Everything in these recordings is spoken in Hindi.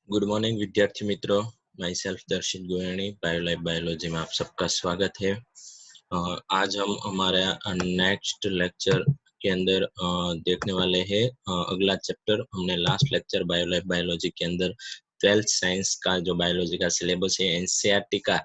गुड मॉर्निंग विद्यार्थी मित्रों। माई सेल्फ दर्शित गोयणी बायोलाइफ बायोलॉजी में आप सबका स्वागत है। आज हम हमारे नेक्स्ट लेक्चर के अंदर देखने वाले हैं अगला चैप्टर। हमने लास्ट लेक्चर बायोलाइफ बायोलॉजी के अंदर 12th साइंस का जो बायोलॉजी का सिलेबस है एनसीईआरटी का,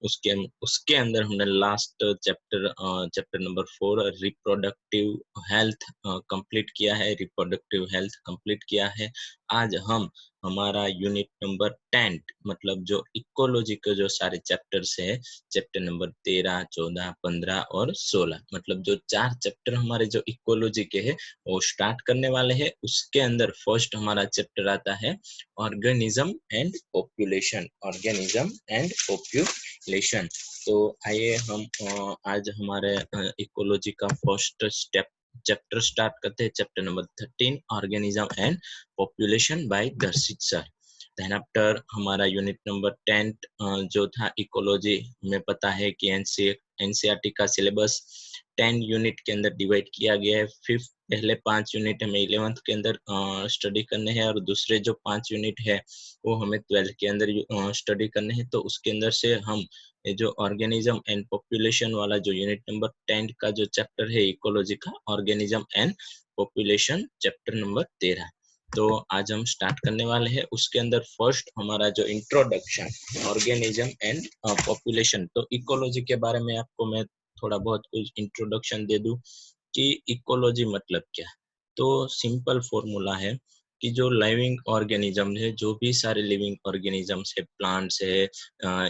उसके अंदर हमने last chapter number 4 reproductive health complete किया है। रिप्रोडक्टिव हेल्थ कंप्लीट किया है। आज हम हमारा यूनिट नंबर 10 मतलब जो इकोलॉजी के जो सारे चैप्टर्स है, चैप्टर नंबर 13, 14, 15 और 16, मतलब जो 4 चैप्टर हमारे जो इकोलॉजी के हैं वो स्टार्ट करने वाले हैं। उसके अंदर फर्स्ट हमारा चैप्टर आता है organism and population. Organism and population. तो आइए हम आज हमारे इकोलॉजी का फर्स्ट चैप्टर स्टार्ट करते हैं। Chapter number 13 organism and population bye दर्शित सर। देन आफ्टर हमारा यूनिट नंबर 10 जो था इकोलॉजी में, पता है कि एनसीईआरटी का सिलेबस 10 यूनिट के अंदर डिवाइड किया गया है। फिफ्थ पहले 5 यूनिट हमें 11th के अंदर स्टडी करने हैं और दूसरे जो 5 यूनिट है वो हमें 12th के अंदर स्टडी करने हैं। तो उसके अंदर से हम ये जो ऑर्गेनिज्म एंड पॉपुलेशन वाला जो यूनिट नंबर 10 का जो चैप्टर है इकोलॉजी का, organism and population, chapter number 13, तो आज हम स्टार्ट करने वाले हैं। उसके अंदर फर्स्ट हमारा जो इंट्रोडक्शन ऑर्गेनिज्म एंड पॉपुलेशन। तो इकोलॉजी के बारे में आपको मैं थोड़ा बहुत कुछ इंट्रोडक्शन दे दूं कि इकोलॉजी मतलब क्या। तो सिंपल फॉर्मूला है कि जो लिविंग ऑर्गेनिज्म है, जो भी सारे लिविंग ऑर्गेनिजम्स है, प्लांट्स है,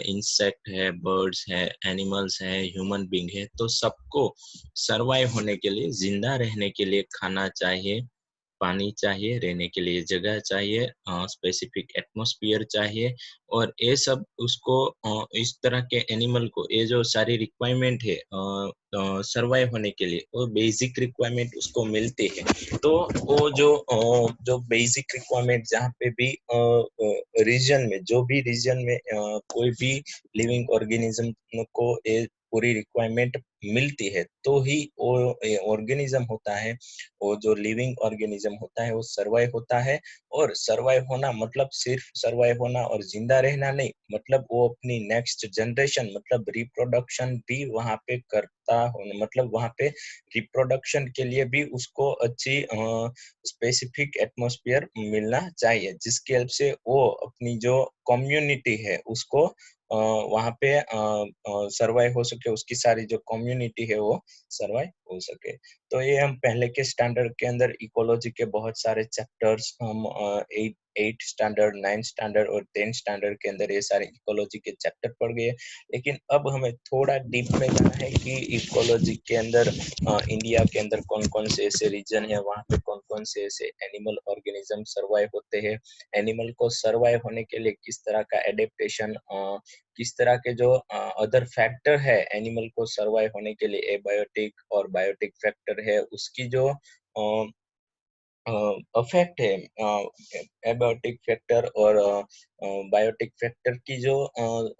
इंसेक्ट है, बर्ड्स है, एनिमल्स है, ह्यूमन बीइंग है, तो सबको सरवाइव होने के लिए, जिंदा रहने के लिए खाना चाहिए, पानी चाहिए, रहने के लिए जगह चाहिए, स्पेसिफिक एटमॉस्फेयर चाहिए। और ये सब उसको इस तरह के एनिमल को ये जो सारी रिक्वायरमेंट है सरवाइव होने के लिए, वो बेसिक रिक्वायरमेंट उसको मिलती है। तो वो जो बेसिक रिक्वायरमेंट जहाँ पे भी रीजन में, जो भी रीजन में कोई भी लिविंग ऑर्गेनिज्म को ये पूरी रिक्वायरमेंट मिलती है, तो ही वो ऑर्गेनिज्म होता है, वो जो लिविंग ऑर्गेनिज्म होता है वो सरवाइव होता है। और सरवाइव होना मतलब सिर्फ सरवाइव होना और जिंदा रहना नहीं, मतलब वो अपनी नेक्स्ट जनरेशन मतलब रिप्रोडक्शन भी वहां पे करता हो, मतलब वहां पे रिप्रोडक्शन के लिए भी उसको अच्छी स्पेसिफिक एटमॉस्फेयर मिलना चाहिए, जिसकी हेल्प से वो अपनी जो कम्युनिटी है उसको वहां पे सरवाइव हो सके, उसकी सारी जो कम्युनिटी है वो सरवाइव हो सके। तो ये हम पहले के स्टैंडर्ड के अंदर इकोलॉजी के बहुत सारे चैप्टर्स हम 8 स्टैंडर्ड, 9 स्टैंडर्ड और 10 स्टैंडर्ड के अंदर ये सारे इकोलॉजी के चैप्टर पढ़ गए। लेकिन अब हमें थोड़ा डीप में जाना है कि इकोलॉजी के अंदर इंडिया के अंदर कौन कौन से ऐसे रीजन है, वहाँ पे कौन कौन से ऐसे एनिमल ऑर्गेनिज्म सरवाइव होते हैं, एनिमल को सरवाइव होने के लिए किस तरह का एडेप्टेशन, किस तरह के जो अदर फैक्टर है एनिमल को सरवाइव होने के लिए, एबायोटिक और बायोटिक फैक्टर है, उसकी जो अफेक्ट है, एबायोटिक फैक्टर और बायोटिक फैक्टर की जो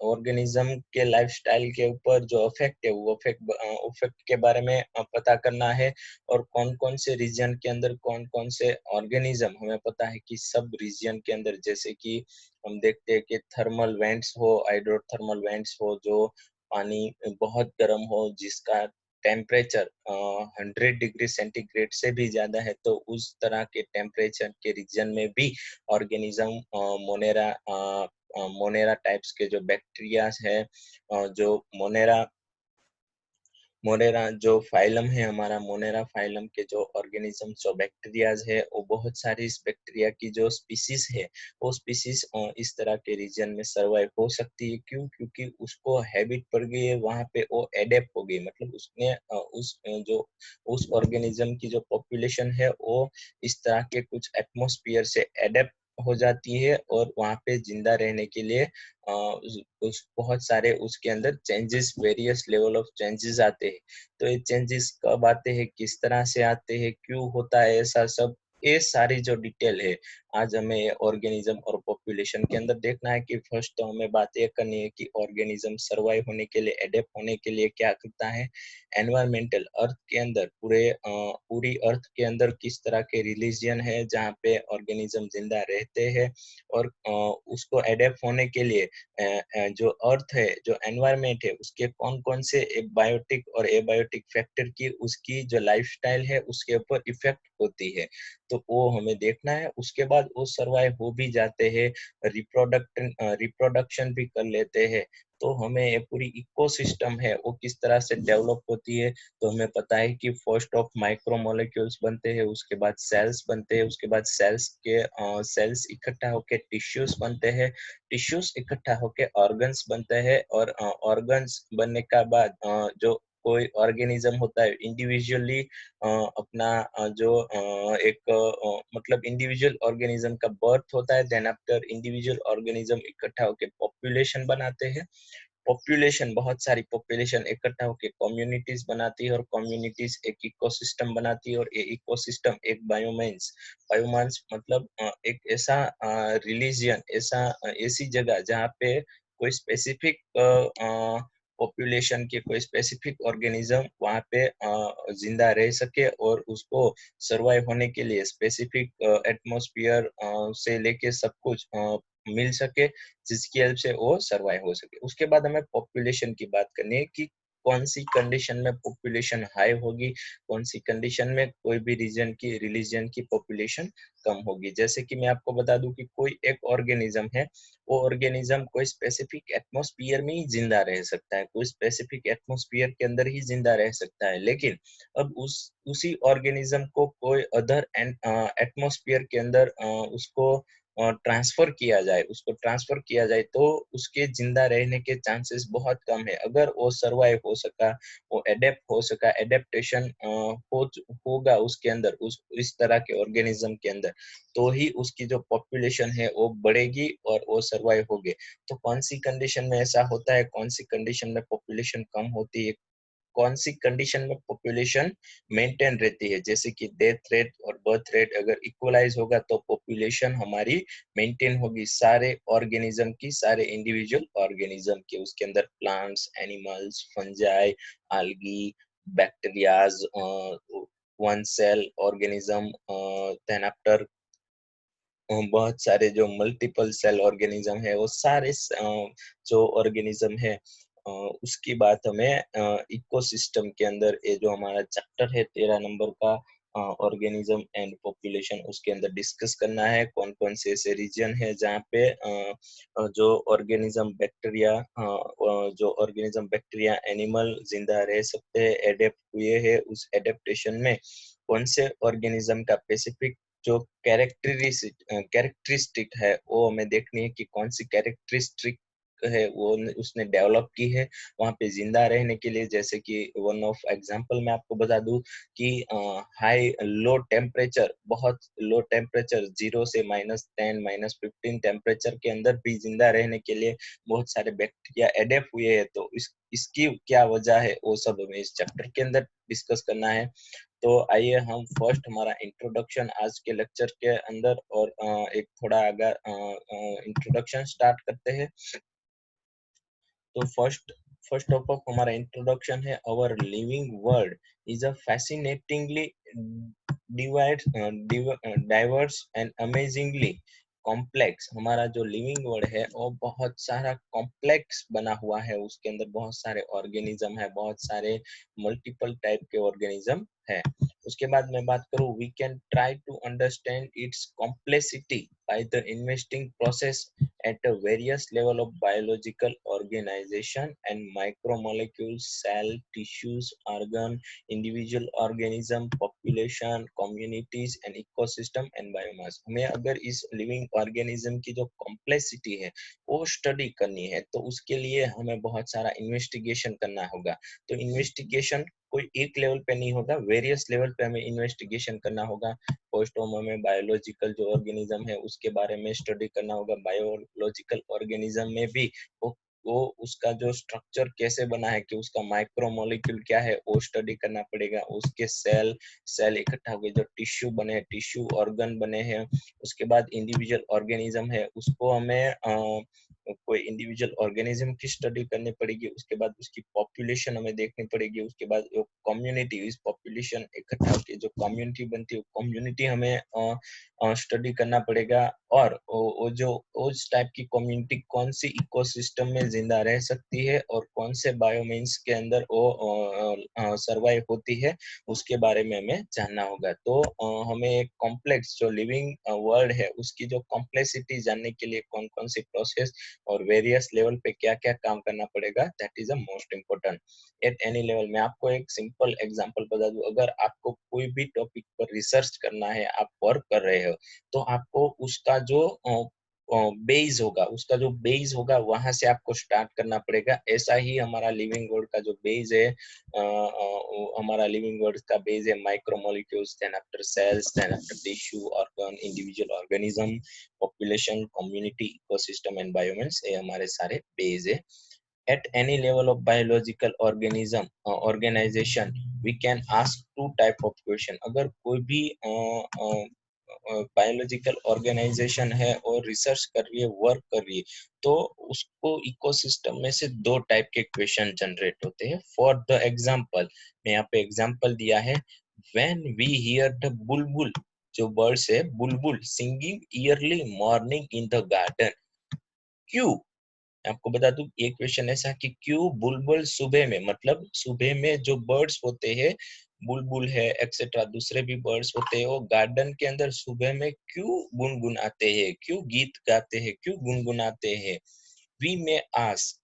ऑर्गेनिज्म के लाइफस्टाइल के ऊपर जो अफेक्ट है, वो अफेक्ट के बारे में पता करना है। और कौन कौन से रीजन के अंदर कौन कौन से ऑर्गेनिज्म, हमें पता है कि सब रीजन के अंदर, जैसे कि हम देखते हैं कि थर्मल वेंट्स हो, हाइड्रोथर्मल वेंट्स हो, जो पानी बहुत गर्म हो, जिसका टेम्परेचर 100 डिग्री सेंटीग्रेड से भी ज्यादा है, तो उस तरह के टेम्परेचर के रीजन में भी ऑर्गेनिज्म मोनेरा टाइप्स के जो बैक्टीरिया है, जो मोनेरा मोनेरा जो फाइलम है हमारा, मोनेरा फाइलम के जो ऑर्गेनिज्म, जो बैक्टीरियाज है, वो बहुत सारी इस बैक्टीरिया की जो स्पीसीज है, वो स्पीसीज इस तरह के रीजन में सरवाइव हो सकती है। क्यों? क्योंकि उसको हैबिट पड़ गई है, वहां पे वो एडेप्ट हो गई, मतलब उसने उस ऑर्गेनिज्म की जो पॉपुलेशन है वो इस तरह के कुछ एटमॉस्फेयर से एडेप्ट हो जाती है और वहां पे जिंदा रहने के लिए उस बहुत सारे उसके अंदर changes, various level of changes आते हैं। तो ये चेंजेस कब आते हैं, किस तरह से आते हैं, क्यों होता है ऐसा सब, ये सारी जो डिटेल है आज हमें ऑर्गेनिज्म और पॉपुलेशन के अंदर देखना है कि फर्स्ट तो हमें बात ये करनी है कि ऑर्गेनिज्म सर्वाइव होने के लिए, एडेप्ट होने के लिए क्या करता है। एनवायरमेंटल अर्थ के अंदर पूरी अर्थ के अंदर किस तरह के रिलीजन है जहाँ पे ऑर्गेनिज्म जिंदा रहते हैं, और उसको एडेप्ट होने के लिए जो अर्थ है, जो एनवायरमेंट है, उसके कौन कौन से बायोटिक और एबायोटिक फैक्टर की उसकी जो लाइफस्टाइल है उसके ऊपर इफेक्ट होती है। तो वो हमें देखना है। उसके बाद वो सर्वाइव हो भी जाते हैं, रिप्रोडक्शन भी कर लेते हैं। तो हमें ये पूरी इकोसिस्टम है वो किस तरह से डेवलप होती है, तो हमें पता है कि फर्स्ट ऑफ माइक्रोमोलेक्यूल्स बनते हैं, उसके बाद सेल्स बनते हैं, उसके बाद सेल्स इकट्ठा होकर टिश्यूज बनते हैं, टिश्यूज इकट्ठा होकर ऑर्गन्स बनते हैं, और ऑर्गन्स बनने का बाद जो कोई ऑर्गेनिज्म होता है इंडिविजुअली अपना मतलब इंडिविजुअल ऑर्गेनिज्म का बर्थ होता है। देन आफ्टर इंडिविजुअल ऑर्गेनिज्म इकट्ठा होकर पॉपुलेशन बनाते हैं। पॉपुलेशन, बहुत सारी पॉपुलेशन इकट्ठा होकर कम्युनिटीज बनाती है, और कम्युनिटीज एक इकोसिस्टम बनाती है, और ये इकोसिस्टम एक बायोमास मतलब एक ऐसा रिलीजियन, ऐसी जगह जहाँ पे कोई स्पेसिफिक पॉपुलेशन के कोई स्पेसिफिक ऑर्गेनिज्म वहाँ पे जिंदा रह सके, और उसको सर्वाइव होने के लिए स्पेसिफिक एटमॉस्फेयर से लेके सब कुछ मिल सके, जिसकी हेल्प से वो सर्वाइव हो सके। उसके बाद हमें पॉपुलेशन की बात करनी है कि कौन सी कंडीशन में पॉपुलेशन हाई होगी, कौन सी कंडीशन में कोई भी रिलीजन की पॉपुलेशन कम होगी। जैसे कि मैं आपको बता दूं कि कोई एक ऑर्गेनिज्म है, वो ऑर्गेनिज्म कोई स्पेसिफिक एटमॉस्फेयर में ही जिंदा रह सकता है, कोई स्पेसिफिक एटमॉस्फेयर के अंदर ही जिंदा रह सकता है, लेकिन अब उसी ऑर्गेनिज्म को कोई अदर एटमॉस्फेयर के अंदर उसको ट्रांसफर किया जाए तो उसके जिंदा रहने के चांसेस बहुत कम है। अगर वो सर्वाइव हो सका, वो एडेप्ट हो सका, एडेप्टेशन होगा उसके अंदर, इस तरह के ऑर्गेनिज्म के अंदर, तो ही उसकी जो पॉपुलेशन है वो बढ़ेगी और वो सर्वाइव होगे। तो कौन सी कंडीशन में ऐसा होता है, कौन सी कंडीशन में पॉपुलेशन कम होती है, कौन सी कंडीशन में पॉपुलेशन मेंटेन रहती है, जैसे कि डेथ रेट और बर्थ रेट अगर इक्वलाइज होगा तो पॉपुलेशन हमारी मेंटेन होगी, सारे ऑर्गेनिज्म की, सारे इंडिविजुअल ऑर्गेनिज्म के, उसके अंदर plants, animals, fungi, algae, bacterias, one cell organism, then after बहुत सारे जो मल्टीपल सेल ऑर्गेनिज्म है, वो सारे जो ऑर्गेनिज्म है उसकी बात हमें इकोसिस्टम के अंदर, ये जो हमारा चैप्टर है 13 नंबर का ऑर्गेनिज्म एंड पॉपुलेशन, उसके अंदर डिस्कस करना है कौन कौन से ऐसे रीजन है जहाँ पे जो ऑर्गेनिज्म बैक्टीरिया एनिमल जिंदा रह सकते हैं, एडेप्ट हुए हैं, उस एडेप्टेशन में कौन से ऑर्गेनिज्म का स्पेसिफिक जो कैरेक्टरिस्टिक है वो हमें देखनी है कि कौन सी कैरेक्टरिस्टिक है वो उसने डेवलप की है वहां पे जिंदा रहने के लिए। जैसे कि वन ऑफ एग्जांपल मैं आपको बता दूं कि बहुत लो टेम्परेचर 0 से -10 -15 टेम्परेचर के अंदर भी जिंदा रहने के लिए बहुत सारे बैक्टीरिया एडेप्ट हुए हैं। तो इसकी क्या वजह है वो सब हमें इस चैप्टर के अंदर डिस्कस करना है। तो आइए हम फर्स्ट हमारा इंट्रोडक्शन आज के लेक्चर के अंदर, और एक थोड़ा अगर इंट्रोडक्शन स्टार्ट करते हैं। तो फर्स्ट ऑफ ऑल हमारा इंट्रोडक्शन है, our living world is a fascinatingly diverse and amazingly complex. हमारा जो लिविंग वर्ल्ड है वो बहुत सारा कॉम्प्लेक्स बना हुआ है, उसके अंदर बहुत सारे ऑर्गेनिज्म है, बहुत सारे मल्टीपल टाइप के ऑर्गेनिज्म है। उसके बाद मैं बात करूं, we can try to understand its complexity by the investing process at a various level of biological organization and micromolecules, cell, tissues, organ, individual organism, population, communities and ecosystem and biomass। हमें अगर इस लिविंग ऑर्गेनिज्म की जो कॉम्प्लेक्सिटी है वो स्टडी करनी है तो उसके लिए हमें बहुत सारा इन्वेस्टिगेशन करना होगा। तो इन्वेस्टिगेशन कोई एक लेवल पे नहीं होगा, वेरियस लेवल पे हमें इन्वेस्टिगेशन करना होगा। फर्स्ट हमें बायोलॉजिकल जो ऑर्गेनिज्म है उसके बारे में स्टडी करना होगा। बायोलॉजिकल ऑर्गेनिज्म में भी वो वो उसका जो स्ट्रक्चर कैसे बना है, कि उसका माइक्रोमोलिक्यूल क्या है वो स्टडी करना पड़ेगा, उसके सेल इकट्ठा हो गए, जो टिश्यू बने हैं, टिश्यू ऑर्गन बने हैं, उसके बाद इंडिविजुअल ऑर्गेनिज्म है, उसको हमें कोई इंडिविजुअल ऑर्गेनिज्म की स्टडी करनी पड़ेगी, उसके बाद उसकी पॉपुलेशन हमें देखनी पड़ेगी, उसके बाद वो कम्युनिटी, इस पॉपुलेशन इकट्ठा होकर जो कम्युनिटी बनती है, कम्युनिटी हमें स्टडी करना पड़ेगा, और वो जो उस टाइप की कम्युनिटी कौन सी इकोसिस्टम में जिंदा रह सकती है और कौन से बायोमीन्स के अंदर वो सरवाइव होती है, उसके बारे में हमें जानना होगा। तो हमें एक कॉम्प्लेक्स जो लिविंग वर्ल्ड है उसकी जो कॉम्प्लेक्सिटी जानने के लिए कौन कौन सी प्रोसेस और वेरियस लेवल पे क्या क्या काम करना पड़ेगा, that is the most important at any level. मैं आपको एक सिंपल एग्जांपल बता दूं, अगर आपको कोई भी टॉपिक पर रिसर्च करना है, आप वर्क कर रहे हो, तो आपको उसका जो बेस होगा, उसका जो बेस होगा वहां से आपको स्टार्ट करना पड़ेगा। ऐसा ही हमारा लिविंग वर्ल्ड का जो बेस है, हमारा लिविंग वर्ल्ड का बेस है micromolecules, then after cells, then after tissue, organ, individual organism, population, community, ecosystem and biomes, ये हमारे सारे बेस है। At any level of biological organism organization, we can ask two type of question. अगर कोई भी बायोलॉजिकल ऑर्गेनाइजेशन है और रिसर्च कर रही है, वर्क कर रही है, तो उसको इकोसिस्टम में से दो टाइप के क्वेश्चन जनरेट होते हैं। फॉर द एग्जांपल, मैं यहाँ पे एग्जांपल दिया है, व्हेन वी हियर द बुलबुल, जो बर्ड्स है बुलबुल, singing yearly morning in the garden, क्यों? आपको बता दूं, ये क्वेश्चन ऐसा कि क्यों बुलबुल सुबह में, मतलब सुबह में जो बर्ड्स होते हैं, बुलबुल है एक्सेट्रा, दूसरे भी बर्ड्स होते हैं, वो गार्डन के अंदर सुबह में क्यों गुनगुनाते हैं, क्यों गीत गाते हैं, क्यों गुनगुनाते हैं? We may ask,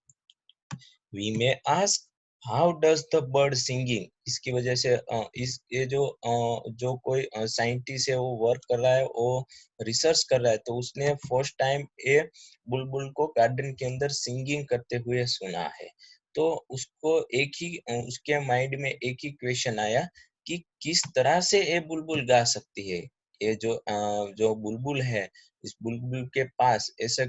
we may ask how does the bird singing. इसकी वजह से इस ये जो कोई साइंटिस्ट है वो वर्क कर रहा है, वो रिसर्च कर रहा है, तो उसने फर्स्ट टाइम ये बुलबुल को गार्डन के अंदर सिंगिंग करते हुए सुना है। तो उसको उसके माइंड में एक ही क्वेश्चन आया कि किस तरह से ये बुलबुल गा सकती है। ये जो बुलबुल है, इस बुलबुल के पास ऐसी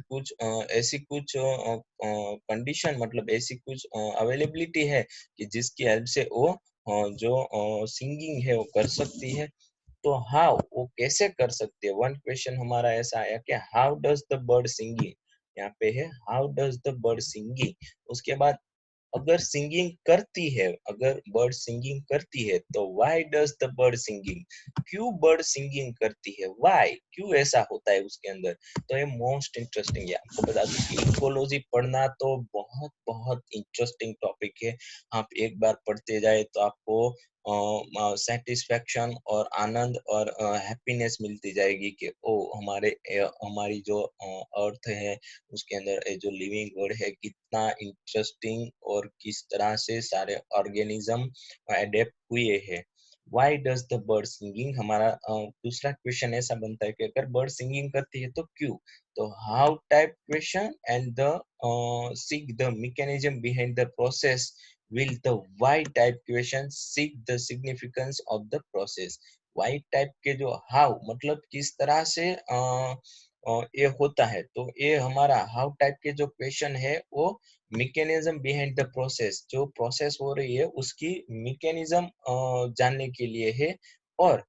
कुछ कंडीशन, मतलब ऐसी कुछ अवेलेबिलिटी है कि जिसकी हेल्प से वो जो सिंगिंग है वो कर सकती है। तो हाउ, वो कैसे कर सकती है? वन क्वेश्चन हमारा ऐसा आया कि how does the bird singing, यहाँ पे है how does the bird singing. उसके बाद अगर सिंगिंग करती है, अगर बर्ड सिंगिंग करती है, तो why does the bird singing, क्यों बर्ड सिंगिंग करती है, व्हाई, क्यों ऐसा होता है उसके अंदर। तो ये मोस्ट इंटरेस्टिंग है। आपको बता दूं कि इकोलॉजी पढ़ना तो बहुत बहुत इंटरेस्टिंग टॉपिक है। आप एक बार पढ़ते जाए तो आपको सेटिस्फेक्शन और आनंद और हैप्पीनेस मिलती जाएगी कि ओ हमारी जो अर्थ है उसके अंदर जो लिविंग वर्ल्ड है कितना इंटरेस्टिंग और किस तरह से सारे ऑर्गेनिज्म अडेप्ट हुए हैं। Why does the bird singing, हमारा दूसरा क्वेश्चन ऐसा बनता है कि अगर बर्ड सिंगिंग करती है तो क्यों। तो how type question and the seek the mechanism behind the process, will the why type question seek the significance of the process। why type के जो how, मतलब किस तरह से ये होता है, तो ये हमारा हाउ टाइप के जो क्वेश्चन है वो मैकेनिज्म बिहाइंड द प्रोसेस, जो प्रोसेस हो रही है उसकी मैकेनिज्म जानने के लिए है। और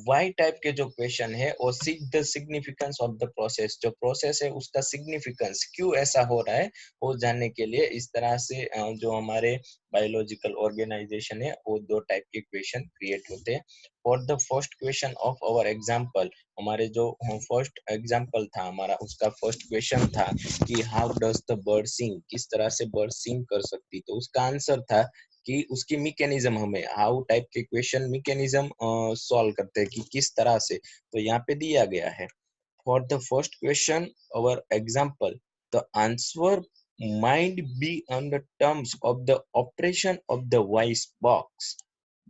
वाई टाइप के जो क्वेश्चन है वो seek the significance of the process, जो प्रोसेस है उसका सिग्निफिकेंस क्यों ऐसा हो रहा है वो जानने के लिए। इस तरह से जो हमारे बायोलॉजिकल ऑर्गेनाइजेशन है वो दो टाइप के क्वेश्चन क्रिएट होते हैं। For the first question of our example, हमारे जो फर्स्ट एग्जाम्पल था हमारा, उसका फर्स्ट क्वेश्चन था कि हाउ डज द बर्ड सिंग, किस तरह से बर्ड सिंग कर सकती, तो उसका आंसर था कि उसकी मैकेनिज्म, हमें हाउ टाइप के क्वेश्चन मैकेनिज्म सॉल्व करते हैं कि किस तरह से। तो यहाँ पे दिया गया है for the first question our example, the answer mind be on the terms of the operation of the voice box.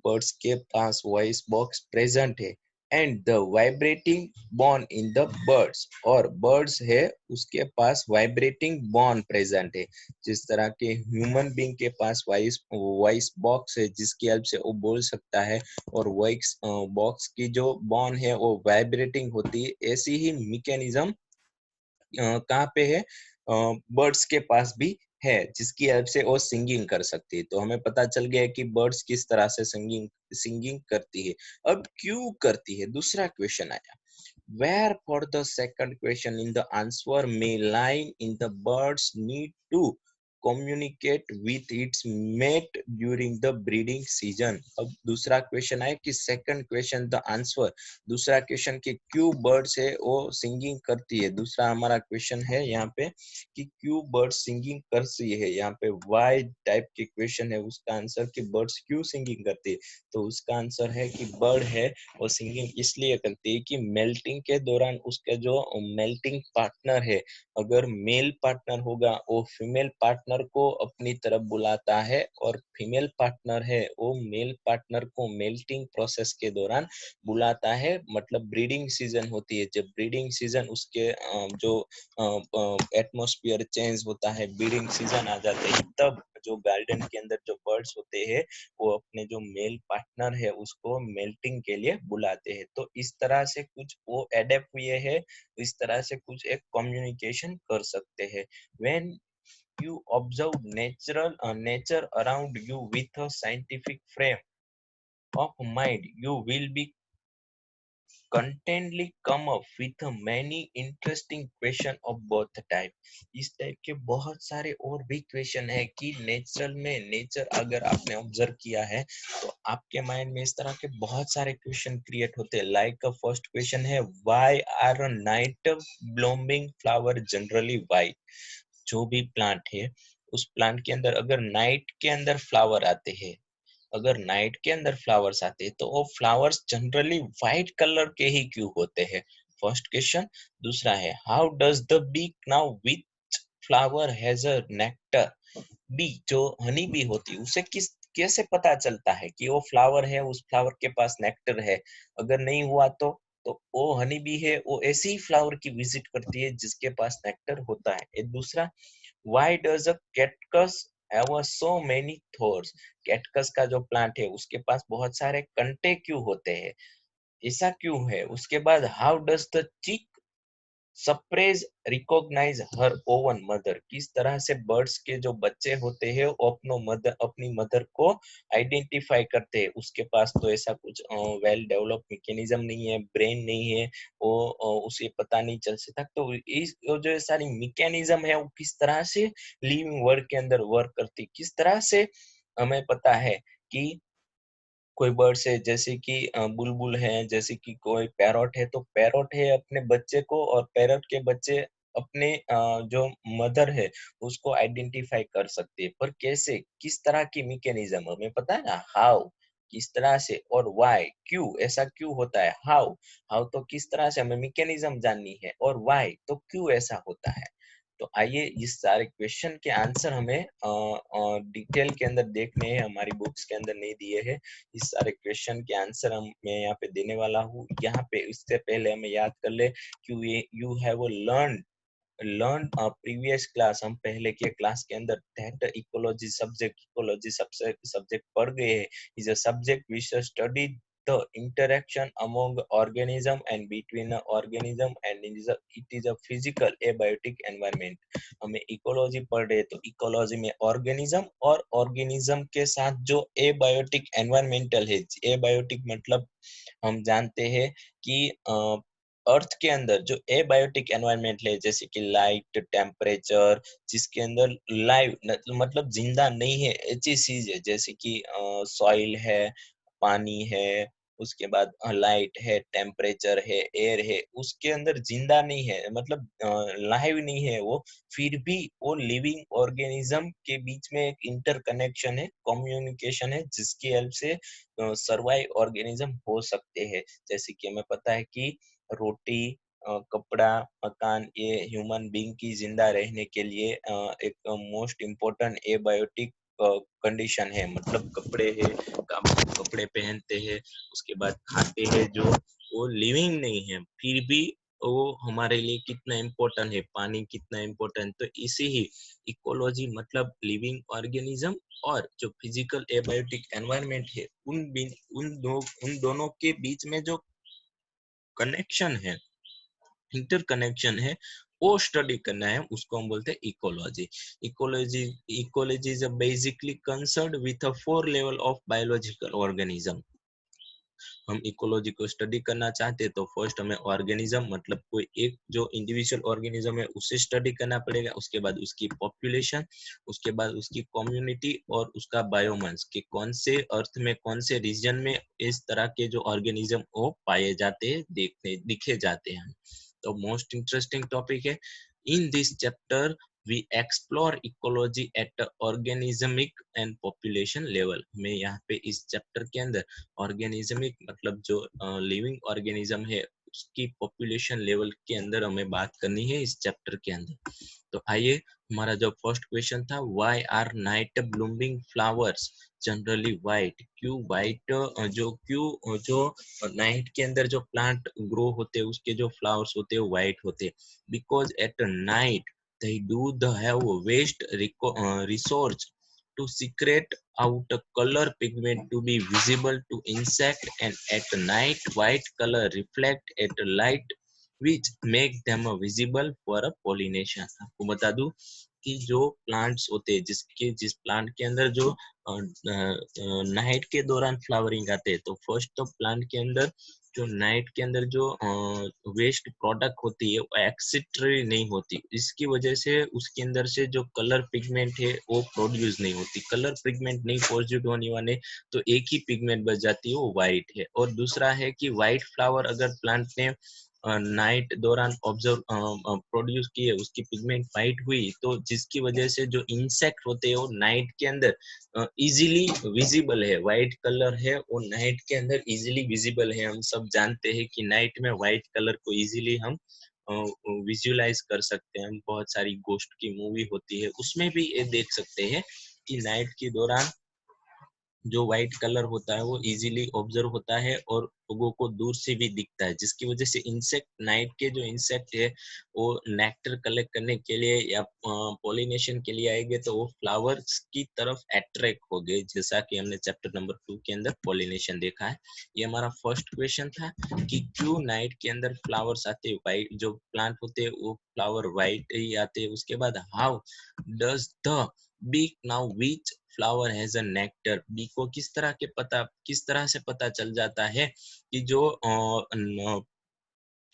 Birds के पास वॉइस बॉक्स प्रेजेंट है and the vibrating bone in the birds, और बर्ड्स है उसके पास वाइब्रेटिंग बॉन प्रेजेंट है। जिस तरह के ह्यूमन बीइंग के पास वॉइस बॉक्स है जिसकी हेल्प से वो बोल सकता है, और वॉइस बॉक्स की जो बॉन है वो वाइब्रेटिंग होती है, ऐसी ही मैकेनिज्म कहाँ पे है बर्ड्स के पास भी है, जिसकी हेल्प से वो सिंगिंग कर सकती है। तो हमें पता चल गया है कि बर्ड्स किस तरह से सिंगिंग सिंगिंग करती है। अब क्यों करती है, दूसरा क्वेश्चन आया। Where for the second question in the answer may lie in the bird's need to communicate with its mate during the breeding season। अब दूसरा क्वेश्चन है कि सेकंड क्वेश्चन द आंसर, दूसरा क्वेश्चन कि क्यों बर्ड्स है वो सिंगिंग करती है। दूसरा हमारा क्वेश्चन है यहाँ पे कि क्यों बर्ड्स सिंगिंग करती है। यहाँ पे वाई टाइप के क्वेश्चन है, उसका आंसर कि बर्ड्स क्यों सिंगिंग करती है। तो उसका आंसर है कि बर्ड है वो सिंगिंग इसलिए करती है कि मेल्टिंग के दौरान उसका जो मेल्टिंग पार्टनर है, अगर मेल पार्टनर होगा वो फीमेल पार्टनर को अपनी तरफ बुलाता है, और फीमेल पार्टनर है वो मेल पार्टनर को मेल्टिंग प्रोसेस के दौरान बुलाता है। मतलब ब्रीडिंग सीजन होती है, जब ब्रीडिंग सीजन उसके जो एटमॉस्फेयर चेंज होता है, ब्रीडिंग सीजन आ जाते हैं, तब जो गार्डन के अंदर जो बर्ड्स होते हैं वो अपने जो मेल पार्टनर है उसको मेल्टिंग के लिए बुलाते हैं। तो इस तरह से कुछ वो एडेप्ट हुए हैं, इस तरह से कुछ एक कम्युनिकेशन कर सकते हैं। When you observe nature around you with a scientific frame of mind, you will be contently come up with many interesting question of both type। इस टाइप के बहुत सारे और भी क्वेश्चन है कि नेचुरल में, नेचर अगर आपने ऑब्जर्व किया है तो आपके माइंड में इस तरह के बहुत सारे क्वेश्चन क्रिएट होते हैं। लाइक फर्स्ट क्वेश्चन है why are night blooming flower generally white. जो भी प्लांट है उस प्लांट के अंदर अगर नाइट के अंदर फ्लावर आते हैं, अगर नाइट के अंदर फ्लावर्स आते हैं तो वो फ्लावर्स जनरली व्हाइट कलर के ही क्यों होते हैं। First question. दूसरा है how does the bee know which flower has a nectar. Bee जो हनी बी होती है उसे किस कैसे पता चलता है कि वो फ्लावर है, उस फ्लावर के पास नेक्टर है। अगर नहीं हुआ तो वो हनी बी है वो ऐसे ही फ्लावर की विजिट करती है जिसके पास नेक्टर होता है। ये दूसरा। Why does a cactus have so many thorns? कैटकस का जो प्लांट है उसके पास बहुत सारे कंटे क्यों होते हैं, ऐसा क्यों है। उसके बाद how does the chick surprise recognise her own mother. किस तरह से बर्ड्स के जो बच्चे होते हैं वो अपनी मदर को आइडेंटिफाई करते हैं। उसके पास तो ऐसा कुछ वेल डेवलप मैकेनिज्म नहीं है, ब्रेन नहीं है, वो उसे पता नहीं चल सकता। तो इस वो जो सारी मैकेनिज्म है वो किस तरह से लिविंग वर्ल्ड के अंदर वर्क करती, किस तरह से हमें पता है कि कोई बर्ड्स है जैसे कि बुलबुल है, जैसे कि कोई पैरॉट है, तो पैरॉट है अपने बच्चे को, और पैरॉट के बच्चे अपने जो मदर है उसको आइडेंटिफाई कर सकते हैं। पर कैसे, किस तरह की मैकेनिज्म हमें पता है ना, हाउ किस तरह से, और व्हाई क्यों ऐसा क्यों होता है। हाउ हाउ तो किस तरह से हमें मैकेनिज्म जाननी है, और व्हाई तो क्यों ऐसा होता है। तो आइए इस सारे क्वेश्चन के आंसर हमें डिटेल के अंदर देखने हैं, हमारी बुक्स के अंदर नहीं दिए हैं। इस सारे क्वेश्चन के आंसर मैं यहाँ पे देने वाला हूँ। यहाँ पे इससे पहले हमें याद कर ले कि you have learn previous class, हम पहले के क्लास के अंदर दैट इकोलॉजी सब्जेक्ट पढ़ गए हैं। Is a subject which study the interaction among organism and between a organism and it is a physical abiotic environment। हमें इकोलॉजी पढ़ रहे तो इकोलॉजी में ऑर्गेनिज्म और ऑर्गेनिज्म के साथ जो एबायोटिक एनवायरमेंटल है। एबायोटिक मतलब हम जानते हैं कि अर्थ के अंदर जो एबायोटिक एनवायरमेंट है, जैसे कि लाइट, टेम्परेचर, जिसके अंदर लाइव मतलब जिंदा नहीं है ऐसी चीज है, जैसे कि सॉइल है, पानी है, उसके बाद लाइट है, टेम्परेचर है, एयर है, उसके अंदर जिंदा नहीं है, मतलब लाइव नहीं है वो, फिर भी वो लिविंग ऑर्गेनिज्म के बीच में एक इंटरकनेक्शन है, कम्युनिकेशन है, जिसकी हेल्प से सर्वाइव ऑर्गेनिज्म हो सकते हैं। जैसे कि हमें पता है कि रोटी, कपड़ा, मकान, ये ह्यूमन बीइंग की जिंदा रहने के लिए एक मोस्ट इम्पोर्टेंट एबायोटिक कंडीशन है। मतलब कपड़े है, कपड़े पहनते हैं, उसके बाद खाते हैं, जो वो लिविंग नहीं है फिर भी वो हमारे लिए कितना इम्पोर्टेंट है, पानी कितना इम्पोर्टेंट। तो इसे ही इकोलॉजी मतलब लिविंग ऑर्गेनिज्म और जो फिजिकल एबायोटिक एनवायरनमेंट है उन दोनों के बीच में जो कनेक्शन है, इंटरकनेक्शन है, वो स्टडी करना है, उसको हम बोलते हैं ecology. Ecology ecology is basically concerned with a 4 level of biological organism. हम इकोलॉजी को स्टडी करना चाहते हैं तो फर्स्ट हमें ऑर्गेनिज्म मतलब कोई एक जो इंडिविजुअल ऑर्गेनिज्म है उसे स्टडी करना पड़ेगा, उसके बाद उसकी पॉपुलेशन, उसके बाद उसकी कम्युनिटी और उसका बायोमास कि कौन से अर्थ में कौन से रीजन में इस तरह के जो ऑर्गेनिज्म वो पाए जाते हैं, देखने दिखे जाते हैं। तो मोस्ट इंटरेस्टिंग टॉपिक है। In this chapter we explore ecology at organismic and population level. मैं यहाँ पे इस चैप्टर के अंदर ऑर्गेनिज्मिक मतलब जो लिविंग ऑर्गेनिज्म है उसकी पॉपुलेशन लेवल के अंदर हमें बात करनी है इस चैप्टर के अंदर। तो आइए, हमारा जो फर्स्ट क्वेश्चन था, why are night blooming flowers generally white? क्यों वाइट, जो नाइट के अंदर जो प्लांट ग्रो होते हैं उसके जो फ्लावर्स होते हैं वाइट होते हैं? Because at night they do the have waste resource to secrete out a color pigment to be visible to insect, and at night white color reflect at light which make them visible for a pollination। आपको बता दूं कि जो प्लांट्स होते हैं जिस प्लांट के अंदर जो नाइट के दौरान फ्लावरिंग आते हैं, तो फर्स्ट तो प्लांट के अंदर जो नाइट के अंदर जो वेस्ट प्रोडक्ट होती है वो एक्सिट्री नहीं होती, इसकी वजह से उसके अंदर से जो कलर पिगमेंट है वो प्रोड्यूस नहीं होती। कलर पिगमेंट नहीं प्रोड्यूस होने वाले तो एक ही पिगमेंट बच जाती है, वो वाइट है। और दूसरा है कि वाइट फ्लावर अगर प्लांट ने नाइट दौरान ऑब्जर्व प्रोड्यूस किए, उसकी पिगमेंट वाइट हुई, तो जिसकी वजह से जो इंसेक्ट होते हैं वो नाइट के अंदर इजीली विजिबल है। व्हाइट कलर है वो नाइट के अंदर इजीली विजिबल है। हम सब जानते हैं कि नाइट में व्हाइट कलर को इजीली हम विजुअलाइज कर सकते हैं। हम बहुत सारी गोस्ट की मूवी होती है उसमें भी ये देख सकते हैं कि नाइट के दौरान जो व्हाइट कलर होता है वो इजीली ऑब्जर्व होता है और लोगों को दूर से भी दिखता है, जिसकी वजह से इंसेक्ट, नाइट के जो इंसेक्ट है वो नेक्टर कलेक्ट करने के लिए या पॉलिनेशन के लिए आएंगे तो वो फ्लावर्स की तरफ अट्रैक्ट हो गए, जैसा कि हमने चैप्टर नंबर 2 के अंदर पॉलिनेशन देखा है। ये हमारा फर्स्ट क्वेश्चन था कि क्यों नाइट के अंदर फ्लावर्स आते हैं व्हाइट, जो प्लांट होते हैं वो फ्लावर व्हाइट ही आते हैं। उसके बाद how does the bee know which flower has a nectar? Bee को किस तरह से पता चल जाता है कि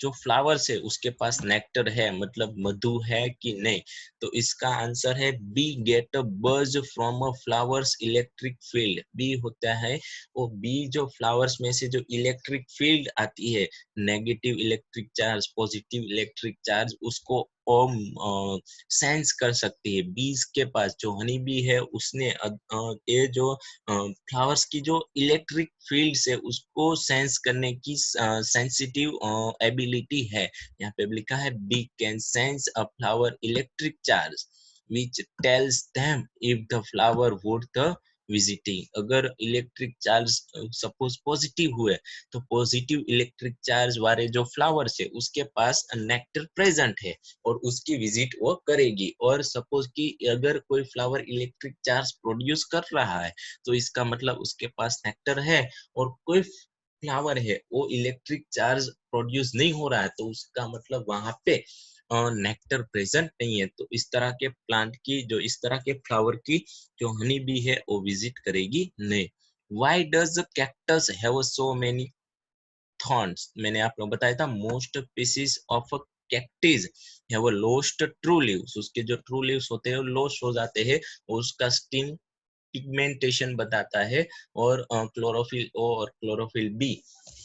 जो फ्लावर्स है उसके पास नेक्टर है, मतलब मधु है कि नहीं? तो इसका आंसर है B, get a buzz from a flowers electric field. Bee होता है वो बी जो फ्लावर्स में से जो इलेक्ट्रिक फील्ड आती है, negative electric charge, positive electric charge, उसको सेंस कर सकती है। बीज के पास जो हनी बी है उसने ये जो फ्लावर्स की जो इलेक्ट्रिक फील्ड है उसको सेंस करने की सेंसिटिव एबिलिटी है। यहाँ पे लिखा है bee can sense a flower electric charge which tells them if the flower worth the visiting। अगर इलेक्ट्रिक चार्ज सपोज पॉजिटिव हुए तो पॉजिटिव इलेक्ट्रिक चार्ज वाले जो फ्लावर्स है उसके पास नेक्टर प्रेजेंट है और उसकी विजिट वो करेगी। और सपोज कि अगर कोई फ्लावर इलेक्ट्रिक चार्ज प्रोड्यूस कर रहा है तो इसका मतलब उसके पास नेक्टर है, और कोई फ्लावर है वो इलेक्ट्रिक चार्ज प्रोड्यूस नहीं हो रहा है तो उसका मतलब वहां पे नेक्टर प्रेजेंट नहीं है। तो इस तरह के प्लांट की जो इस तरह के फ्लावर की जो हनी बी है वो विजिट करेगी नहीं। Why does cactus have so many thorns? मैंने आपको बताया था most pieces of cactus have lost true leaves. उसके जो ट्रू लीव्स होते हैं लॉस्ट हो जाते हैं और उसका स्टिंग पिगमेंटेशन बताता है। और क्लोरोफिल ओ और chlorophyll b,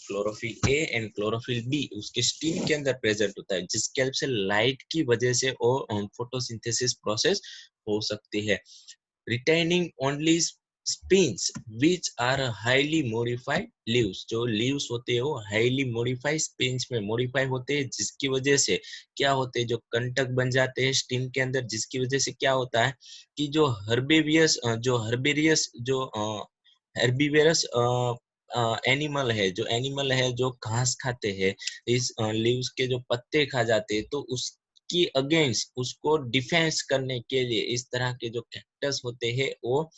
chlorophyll a and chlorophyll b उसके स्टिंग के अंदर प्रेजेंट होता है, जिसके हेल्प से लाइट की वजह से वो फोटोसिंथेसिस प्रोसेस हो सकती है। retaining only spines which are highly modified leaves। जो leaves होते हैं वो highly modified spines में modify होते हैं, जिसकी वजह से क्या होते हैं जो कंटक बन जाते हैं स्टिम के अंदर, जिसकी वजह से क्या होता है कि जो हर्बीवियस एनिमल है जो घास खाते हैं, इस लीव्स के जो पत्ते खा जाते हैं, तो उस की अगेंस्ट उसको डिफेंस करने के लिए इस तरह के जो कैक्टस होते हैं वो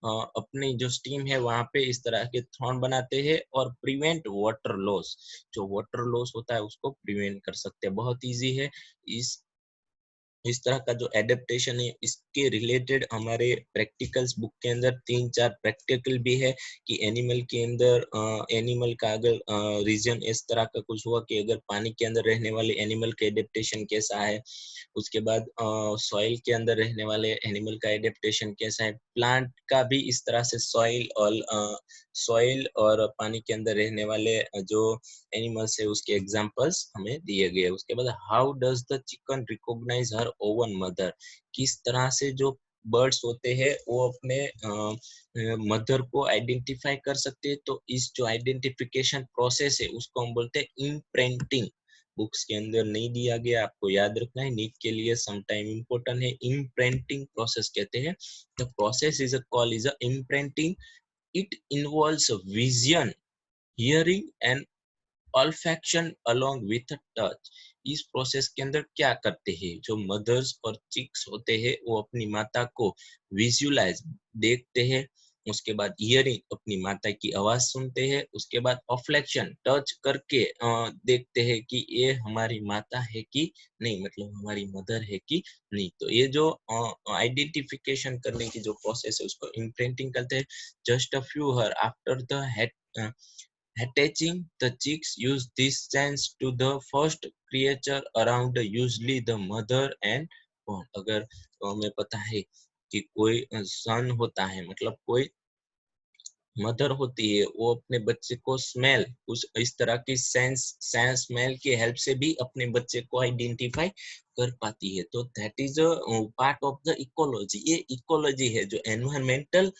अपनी जो स्टीम है वहां पे इस तरह के थ्रॉन बनाते हैं और प्रिवेंट वाटर लॉस। जो वाटर लॉस होता है उसको प्रिवेंट कर सकते हैं। बहुत इजी है। इस इस तरह का जो एडेप्टेशन है, इसके रिलेटेड हमारे प्रैक्टिकल्स बुक के अंदर 3-4 प्रैक्टिकल भी है कि एनिमल के अंदर एनिमल का अगर रीजन इस तरह का कुछ हुआ कि अगर पानी के अंदर रहने वाले एनिमल का एडेप्टेशन कैसा है, उसके बाद सॉइल के अंदर रहने वाले एनिमल का एडेप्टेशन कैसा है, प्लांट का भी इस तरह से सॉइल और पानी के अंदर रहने वाले जो एनिमल्स है उसके एग्जांपल्स हमें दिए गए। उसके बाद how does the chicken recognise her own mother, किस तरह से जो बर्ड्स होते हैं वो अपने मदर को आइडेंटिफाई कर सकते हैं। तो इस जो आइडेंटिफिकेशन प्रोसेस है उसको हम बोलते हैं इम्प्रिंटिंग। बुक्स के अंदर नहीं दिया गया, आपको याद रखना है, नीट के लिए सम टाइम इम्पोर्टेंट है। इम्प्रिंटिंग प्रोसेस कहते हैं, the process is a call is a imprinting. It involves vision, hearing and olfaction along with touch. इस प्रोसेस के अंदर क्या करते हैं, जो मदर्स और चिक्स होते हैं वो अपनी माता को विजुअलाइज देखते हैं, उसके बाद हियरिंग अपनी माता की आवाज सुनते हैं, उसके बाद ऑफ्लेक्शन टच करके देखते हैं कि ये हमारी माता है कि नहीं, मतलब हमारी मदर है कि नहीं। तो ये जो आइडेंटिफिकेशन करने की जो प्रोसेस है उसको इम्प्रिंटिंग करते हैं। Just a few her after the hatching, the chicks use this sense to the first creature around, usually the mother and fawn। अगर हमें पता है कि कोई सन होता है, मतलब कोई मदर होती है, वो अपने बच्चे को स्मेल, कुछ इस तरह की सेंस स्मेल की हेल्प से भी अपने बच्चे को आइडेंटिफाई कर पाती है। तो that is a part of the ecology. ये इकोलॉजी है जो एनवायरमेंटल,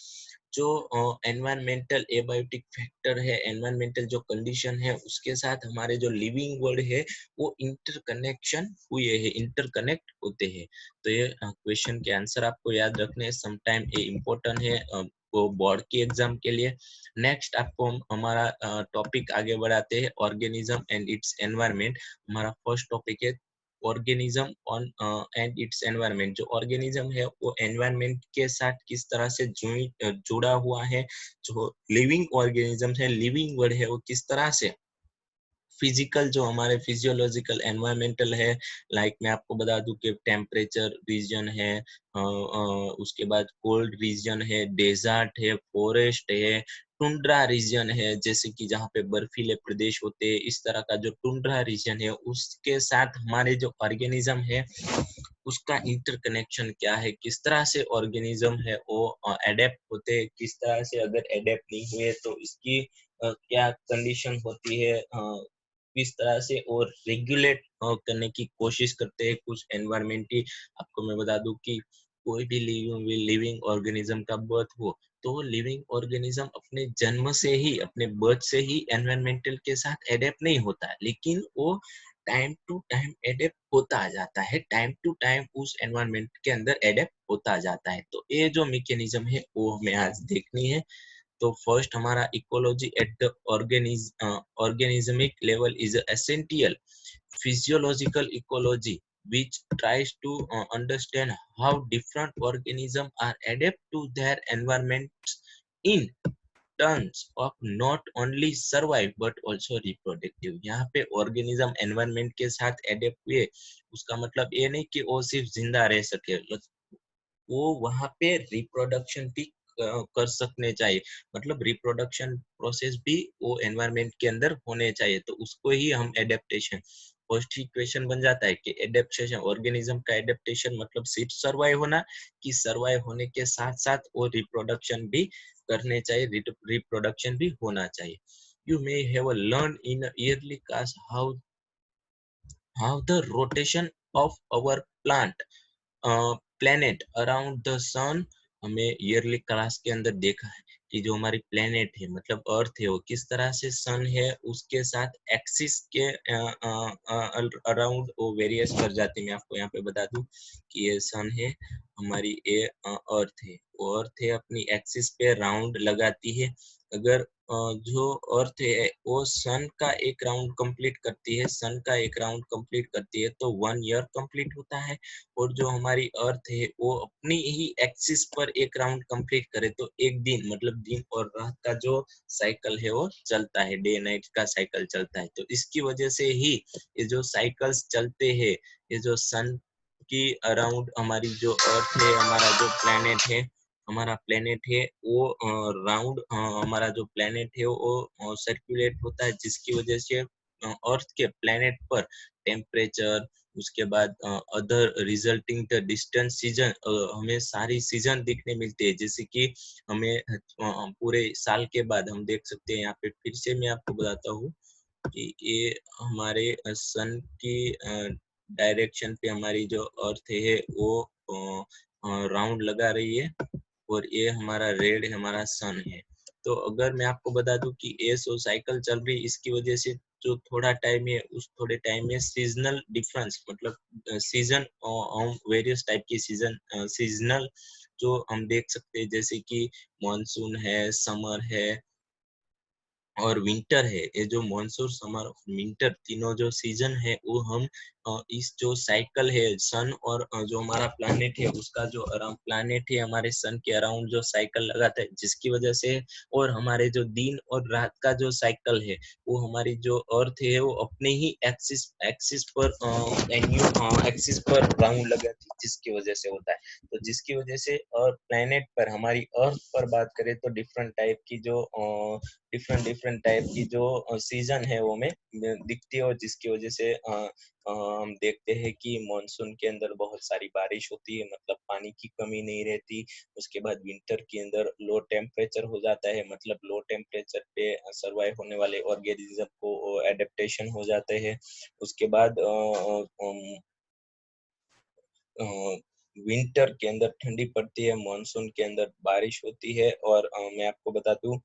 जो एनवायरमेंटल एबायोटिक फैक्टर है, एनवायरमेंटल जो कंडीशन है उसके साथ हमारे जो लिविंग वर्ल्ड है वो इंटरकनेक्शन हुए हैं, इंटरकनेक्ट होते हैं। तो ये क्वेश्चन के आंसर आपको याद रखने हैं, सम टाइम ये इम्पोर्टेंट है वो बोर्ड की एग्जाम के लिए। नेक्स्ट आपको हमारा टॉपिक आगे बढ़ाते हैं, ऑर्गेनिज्म एंड इट्स एनवायरनमेंट। हमारा फर्स्ट टॉपिक है organism on and it's environment. जो ऑर्गेनिज्म है वो एनवायरनमेंट के साथ किस तरह से जुड़ा हुआ है, जो लिविंग ऑर्गेनिज्म है, लिविंग वर्ल्ड है, वो किस तरह से फिजिकल, जो हमारे फिजियोलॉजिकल एनवायरमेंटल है, लाइक मैं आपको बता दूं कि टेम्परेचर रीजन है, उसके बाद कोल्ड रीजन है, डेजर्ट है, फॉरेस्ट है, टुंड्रा रीजन है, जैसे कि जहाँ पे बर्फीले प्रदेश होते हैं, इस तरह का जो टुंड्रा रीजन है उसके साथ हमारे जो ऑर्गेनिज्म है उसका इंटरकनेक्शन क्या है, किस तरह से ऑर्गेनिज्म है वो एडेप्ट होते हैं, किस तरह से अगर एडेप्ट नहीं हुए तो इसकी क्या कंडीशन होती है, किस तरह से और रेगुलेट करने की कोशिश करते हैं कुछ एनवायरमेंट की। आपको मैं बता दूं कि कोई भी लिविंग ऑर्गेनिज्म का बर्थ हो तो वो लिविंग ऑर्गेनिज्म अपने जन्म से ही, अपने बर्थ से ही एनवायरमेंटल के साथ एडेप्ट नहीं होता है, लेकिन वो टाइम टू टाइम एडेप्ट होता जाता है, टाइम टू टाइम उस एनवायरमेंट के अंदर एडेप्ट होता जाता है। तो ये जो मैकेनिज्म है वो हमें आज देखनी है। तो फर्स्ट हमारा ecology at the organismic level is essential physiological ecology which tries to understand how different organisms are adapt to their environments in terms of not only survive but also reproductive। यहाँ पे ऑर्गेनिज्म एनवायरनमेंट के साथ एडेप्ट हुए, उसका मतलब ये नहीं कि वो सिर्फ जिंदा रह सके, वो वहां पे रिप्रोडक्शन भी कर सकने चाहिए, मतलब रिप्रोडक्शन प्रोसेस भी वो एनवायरनमेंट के अंदर होने चाहिए। तो उसको ही हम एडेप्टेशन, फर्स्ट ही क्वेश्चन बन जाता है कि एडेप्टेशन, ऑर्गेनिज्म का एडेप्टेशन मतलब सिर्फ सर्वाइव होना, कि सर्वाइव होने के साथ साथ वो रिप्रोडक्शन भी करने चाहिए, रिप्रोडक्शन भी होना चाहिए। You may have learn in early class how the rotation of our planet around the sun. हमें ईयरली क्लास के अंदर देखा है कि जो हमारी प्लेनेट है, मतलब अर्थ है, वो किस तरह से सन है उसके साथ एक्सिस के अराउंड वो वेरियस कर जाती है। मैं आपको यहाँ पे बता दूं कि ये सन है, हमारी ये अर्थ है, वो अर्थ है अपनी एक्सिस पे राउंड लगाती है। अगर जो अर्थ है वो सन का एक राउंड कंप्लीट करती है, सन का एक राउंड कंप्लीट करती है तो 1 ईयर कंप्लीट होता है। और जो हमारी अर्थ है वो अपनी ही एक्सिस पर एक राउंड कंप्लीट करे तो एक दिन, मतलब दिन और रात का जो साइकिल है वो चलता है, डे नाइट का साइकिल चलता है। तो इसकी वजह से ही ये जो साइकिल्स चलते हैं, ये जो सन की अराउंड हमारी जो अर्थ है, हमारा प्लेनेट है वो राउंड, हमारा जो प्लेनेट है वो सर्कुलेट होता है, जिसकी वजह से अर्थ के प्लेनेट पर टेम्परेचर, उसके बाद other resulting the distance season, हमें सारी सीजन देखने मिलती है। जैसे कि हमें पूरे साल के बाद हम देख सकते हैं, यहाँ पे फिर से मैं आपको बताता हूँ कि ये हमारे सन की डायरेक्शन पे हमारी जो अर्थ है वो राउंड लगा रही है, और ये हमारा रेड हमारा सन है। तो अगर मैं आपको बता दूं कि ये सो साइकिल चल रही, इसकी वजह से जो थोड़ा टाइम है उस थोड़े टाइम में सीजनल डिफरेंस, मतलब सीजन, हम वेरियस टाइप की सीजनल जो हम देख सकते हैं, जैसे कि मॉनसून है, समर है और विंटर है। ये जो मानसून, समर और विंटर तीनों जो सीजन है वो हम इस जो साइकिल है सन और जो हमारा प्लैनेट है उसका जो अराउंड प्लैनेट है हमारे सन के अराउंड जो साइकिल लगाता है, जिसकी वजह से, और हमारे जो दिन और रात का जो साइकिल है वो हमारी जो अर्थ है वो अपने ही एक्सिस एक्सिस पर एक्सिस पर राउंड लगाती है, जिसकी वजह से होता है। तो जिसकी वजह से और प्लैनेट पर, हमारी अर्थ पर बात करें तो डिफरेंट टाइप की जो डिफरेंट टाइप की जो सीजन है वो हमें दिखती है, और जिसकी वजह से हम देखते हैं कि मॉनसून के अंदर बहुत सारी बारिश होती है, मतलब पानी की कमी नहीं रहती। उसके बाद विंटर के अंदर लो टेम्परेचर हो जाता है, मतलब लो टेम्परेचर पे सर्वाइव होने वाले ऑर्गेनिज्म को एडेप्टेशन हो जाते हैं। उसके बाद विंटर के अंदर ठंडी पड़ती है, मॉनसून के अंदर बारिश होती है। और मैं आपको बता दूं,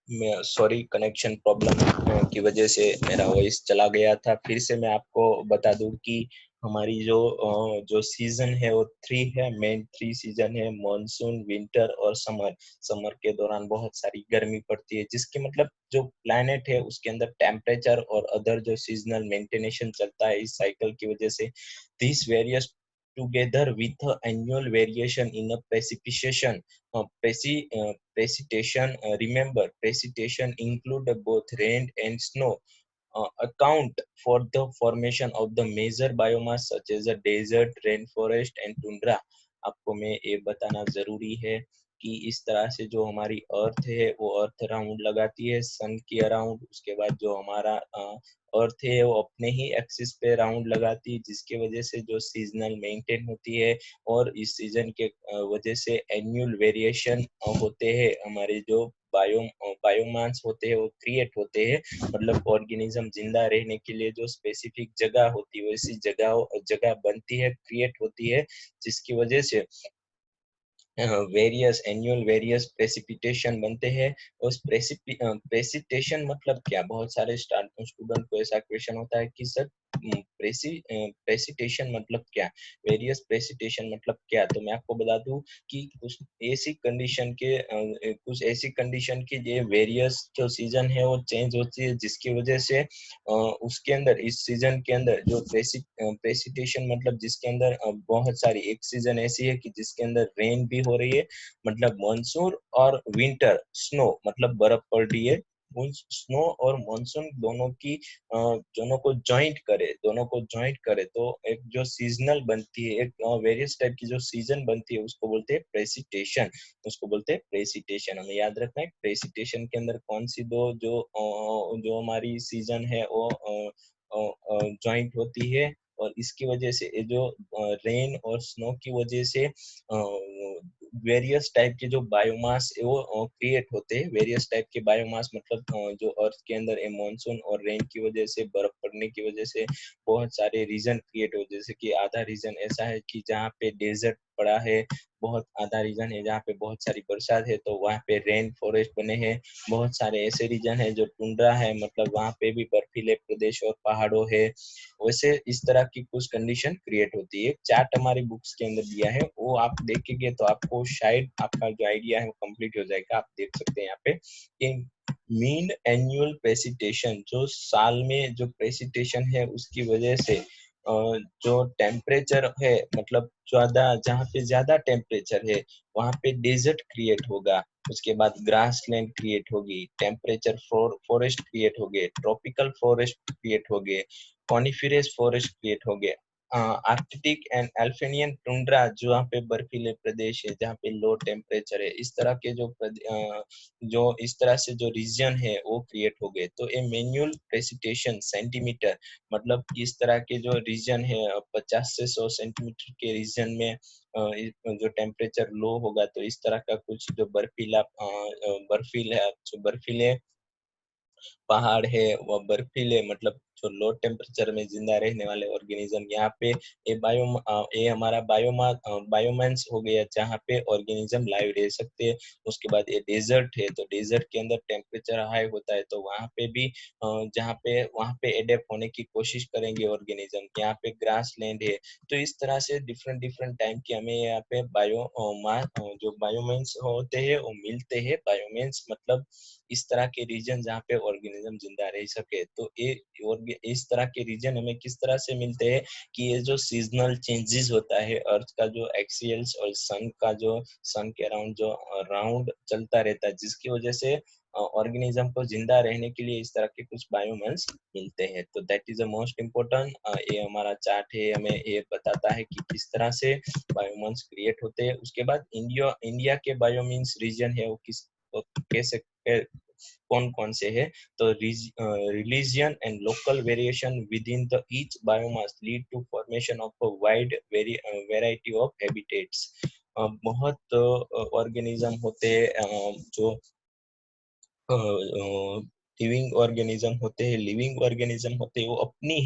मैं सॉरी, कनेक्शन प्रॉब्लम की वजह से मेरा वॉइस चला गया था। फिर से मैं आपको बता दूं कि हमारी जो सीजन है वो थ्री है, मेन थ्री सीजन है, मॉनसून, विंटर और समर। समर के दौरान बहुत सारी गर्मी पड़ती है, जिसके मतलब जो प्लैनेट है उसके अंदर टेम्परेचर और अदर जो सीजनल मेंटेनेशन चलता है इस साइकिल की वजह से, this various together with annual variation in a precipitation. Precipitation, remember, precipitation include both rain and snow. Account for the formation of the major biomass such as a desert, rainforest and tundra. आपको मैं ये बताना जरूरी है कि इस तरह से जो हमारी अर्थ है वो अर्थ राउंड लगाती है सन के अराउंड। उसके बाद जो हमारा अर्थ है वो अपने ही एक्सिस पे राउंड लगाती है, जिसकी वजह से जो सीजनल मेंटेन होती है, और इस सीजन के वजह से एनुअल वेरिएशन होते हैं। हमारे जो बायोमास होते हैं वो क्रिएट होते हैं, मतलब ऑर्गेनिज्म जिंदा रहने के लिए जो स्पेसिफिक जगह होती है वैसी जगह जगह बनती है, क्रिएट होती है, जिसकी वजह से वेरियस एनुअल वेरियस प्रेसिपिटेशन बनते हैं। उस प्रेसिपिटेशन मतलब क्या, बहुत सारे स्टूडेंट को ऐसा क्वेश्चन होता है कि सर प्रेसिपिटेशन मतलब क्या, वेरियस प्रेसिपिटेशन मतलब क्या। तो मैं आपको बता दूं कि कुछ ऐसी कंडीशन की ये वेरियस जो सीजन है वो चेंज होती है, जिसकी वजह से उसके अंदर, इस सीजन के अंदर जो प्रेसिपिटेशन मतलब जिसके अंदर बहुत सारी, एक सीजन ऐसी है कि जिसके अंदर रेन भी हो रही है, मतलब मानसून, और विंटर स्नो मतलब बर्फ पड़ रही है। उन स्नो और मानसून दोनों को जॉइंट करे तो एक जो सीजनल बनती है, एक वेरियस टाइप की जो सीजन बनती है उसको बोलते हैं प्रेसिपिटेशन। उसको बोलते हैं प्रेसिपिटेशन। हमें याद रखना है प्रेसिपिटेशन के अंदर कौन सी दो जो हमारी सीजन है वो जॉइंट होती है, और इसकी वजह से ये जो रेन और स्नो की वजह से वेरियस टाइप के जो बायोमास वो क्रिएट होते हैं। वेरियस टाइप के बायोमास मतलब जो अर्थ के अंदर मानसून और रेन की वजह से, बर्फ पड़ने की वजह से बहुत सारे रीजन क्रिएट हो, जैसे कि आधा रीजन ऐसा है कि जहाँ पे डेजर्ट पड़ा है, बहुत आधा रीजन है जहाँ पे बहुत सारी बरसात है, तो वहाँ पे रेन फॉरेस्ट बने हैं। बहुत सारे ऐसे रीजन है जो टुंड्रा है, मतलब वहाँ पे भी बर्फीले प्रदेश और पहाड़ों है। वैसे इस तरह की कुछ कंडीशन क्रिएट होती है। चार्ट हमारी बुक्स के अंदर दिया है, वो आप देखेंगे तो आपको शायद आपका जो आइडिया है वो कंप्लीट हो जाएगा। आप देख सकते हैं यहाँ पे कि मीन एनुअल प्रेसिपिटेशन, जो साल में जो प्रेसिपिटेशन है उसकी वजह से जो टेम्परेचर है, मतलब ज्यादा, जहाँ पे ज्यादा टेम्परेचर है वहाँ पे डेजर्ट क्रिएट होगा। उसके बाद ग्रास लैंड क्रिएट होगी, टेम्परेचर फॉरेस्ट क्रिएट हो गए, ट्रॉपिकल फॉरेस्ट क्रिएट हो गए, कॉनिफेरस फॉरेस्ट क्रिएट हो गए, आर्कटिक एंड अल्पेनियन टुंड्रा जो यहाँ पे बर्फीले प्रदेश है जहाँ पे लो टेम्परेचर है, इस तरह के जो इस तरह से जो रीजन है वो क्रिएट हो गए। तो ए मैनुअल प्रेसिपिटेशन सेंटीमीटर, मतलब इस तरह के जो रीजन है 50 से 100 सेंटीमीटर के रीजन में जो टेम्परेचर लो होगा, तो इस तरह का कुछ जो बर्फीले पहाड़ है, वह बर्फीले, मतलब जो लो टेम्परेचर में जिंदा रहने वाले ऑर्गेनिज्म, यहाँ पे ये हमारा बायोमास हो गया जहाँ पे ऑर्गेनिज्म लाइव रह सकते हैं। उसके बाद ये डेजर्ट है, तो डेजर्ट के अंदर टेम्परेचर हाई होता है, तो वहाँ पे भी जहाँ पे वहाँ पे एडेप्ट होने की कोशिश करेंगे ऑर्गेनिज्म। यहाँ पे ग्रास लैंड है, तो इस तरह से डिफरेंट डिफरेंट टाइम के हमें यहाँ पे जो बायोमेंस होते हैं वो मिलते हैं। बायोमेंस मतलब इस तरह के रीजन जहाँ पे ऑर्गेनिज्म जिंदा रह सके। तो ये और इस तरह के रीजन हमें किस तरह से मिलते हैं कि ये जो सीजनल चेंजेस होता है, अर्थ का जो एक्सियल्स और सन के अराउंड जो राउंड चलता रहता है, जिसकी वजह से ऑर्गेनिज्म को जिंदा रहने के लिए इस तरह के कुछ बायोमल्स मिलते हैं। तो that is the most important. ये हमारा चार्ट है, हमें ये बताता है कि किस तरह से बायोमल्स क्रिएट होते हैं। उसके बाद इंडिया के बायोमीन्स रीजन है वो किस कैसे कौन कौन से है, तो religion and local variation within the each biomass lead to formation of a wide variety of habitats. बहुत ऑर्गेनिज्म होते हैं जो लिविंग ऑर्गेनिज्म होते हैं, वो अपनी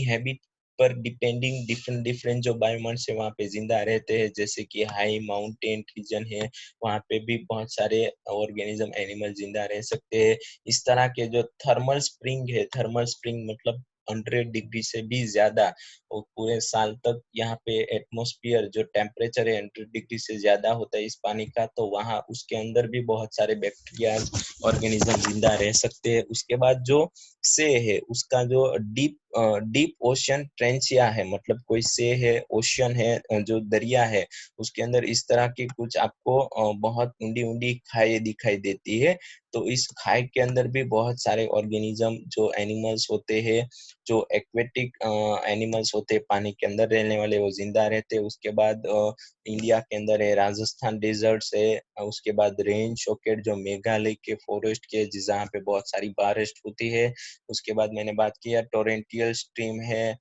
हैबिट पर डिपेंडिंग डिफरेंट डिफरेंट जो बायोमास है वहाँ पे जिंदा रहते हैं। जैसे कि हाई माउंटेन रीजन है, वहाँ पे भी बहुत सारे ऑर्गेनिज्म एनिमल जिंदा रह सकते हैं। इस तरह के जो थर्मल स्प्रिंग मतलब 100 डिग्री से भी ज्यादा और पूरे साल तक यहाँ पे एटमॉस्फेयर जो टेम्परेचर है 100 डिग्री से ज्यादा होता है इस पानी का, तो वहाँ उसके अंदर भी बहुत सारे बैक्टीरिया ऑर्गेनिज्म जिंदा रह सकते हैं। उसके बाद जो से है उसका जो डीप ओशियन ट्रेंचिया है, मतलब कोई से है, ओशियन है, जो दरिया है, उसके अंदर इस तरह की कुछ आपको बहुत ऊंडी ऊंडी खाई दिखाई देती है। तो इस खाई के अंदर भी बहुत सारे ऑर्गेनिज्म जो एनिमल्स होते हैं, जो एक्वेटिक एनिमल्स होते हैं, पानी के अंदर रहने वाले, वो जिंदा रहते हैं। उसके बाद इंडिया के अंदर है राजस्थान डेजर्ट्स है, उसके बाद रेन शॉकेट जो मेघालय के फॉरेस्ट के जहाँ पे बहुत सारी बारिश होती है। उसके बाद मैंने बात किया टोरेंटियल स्ट्रीम है,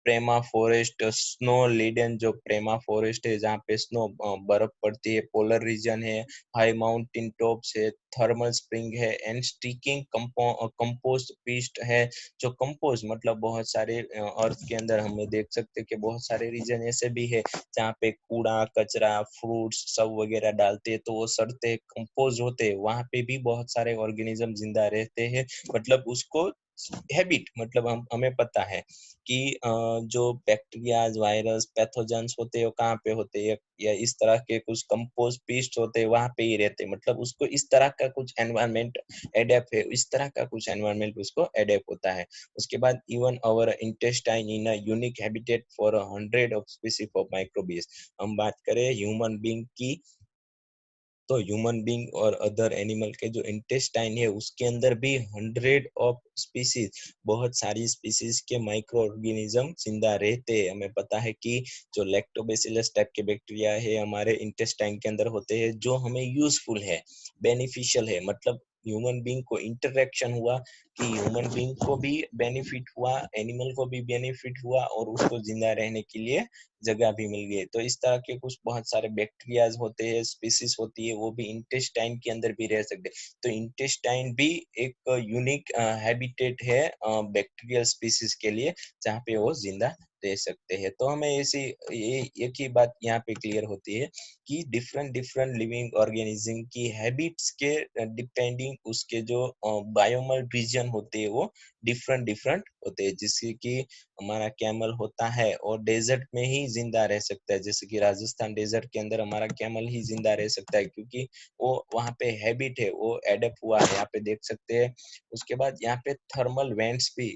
प्रेमा फॉरेस्ट, स्नो लिडन जो प्रेमा फॉरेस्ट है जहाँ पे स्नो बर्फ पड़ती है, पोलर रीजन है, हाई माउंटेन टॉप्स है, थर्मल स्प्रिंग है, एंड स्टिकिंग कंपोस्ट पिस्ट है। जो कंपोस्ट मतलब बहुत सारे अर्थ के अंदर हमें देख सकते हैं कि बहुत सारे रीजन ऐसे भी है जहाँ पे कूड़ा कचरा फ्रूट्स सब वगैरह डालते हैं, तो वो सड़ते कंपोज होते हैं, वहां पे भी बहुत सारे ऑर्गेनिज्म जिंदा रहते हैं। मतलब उसको हैबिट, मतलब हमें पता है कि जो बैक्टीरिया वायरस पैथोजेंस होते हैं वो कहाँ पे होते हैं, या इस तरह के कुछ कंपोज पीस्ट होते हैं वहां पे ही रहते हैं, मतलब उसको इस तरह का कुछ एनवायरमेंट एडेप्ट है, इस तरह का कुछ एनवायरमेंट उसको एडेप्ट होता है। उसके बाद even our intestine in a unique habitat for 100 of species of microbes. हम बात करें ह्यूमन बीइंग की, तो ह्यूमन बीइंग और अदर एनिमल के जो इंटेस्टाइन है उसके अंदर भी 100 ऑफ स्पीसीज, बहुत सारी स्पीसीज के माइक्रो ऑर्गेनिज्म जिंदा रहते हैं। हमें पता है कि जो लैक्टोबैसिलस टाइप के बैक्टीरिया है हमारे इंटेस्टाइन के अंदर होते हैं, जो हमें यूजफुल है, बेनिफिशियल है, मतलब ह्यूमन बीइंग को इंटरेक्शन हुआ, कि ह्यूमन बीइंग को भी बेनिफिट हुआ, एनिमल को भी बेनिफिट हुआ और उसको जिंदा रहने के लिए जगह भी मिल गई। तो इस तरह के कुछ बहुत सारे बैक्टीरियाज होते हैं, स्पीसीज होती है, वो भी इंटेस्टाइन के अंदर भी रह सकते हैं। तो इंटेस्टाइन भी एक यूनिक हैबिटेट है बैक्टीरियल स्पीसीज के लिए, जहाँ पे वो जिंदा रह सकते हैं। तो हमें ऐसी ये एक ही बात यहाँ पे क्लियर होती है कि डिफरेंट डिफरेंट लिविंग ऑर्गेनिज्म की हैबिट्स के डिपेंडिंग उसके जो बायोमल रीजन होते हैं वो डिफरेंट डिफरेंट होते हैं। जैसे कि हमारा कैमल होता है और डेजर्ट में ही जिंदा रह सकता है, जैसे कि राजस्थान डेजर्ट के अंदर हमारा कैमल ही जिंदा रह सकता है, क्योंकि वो वहाँ पे हैबिट है, वो एडप्ट हुआ है, यहाँ पे देख सकते हैं। उसके बाद यहाँ पे थर्मल वेंट्स भी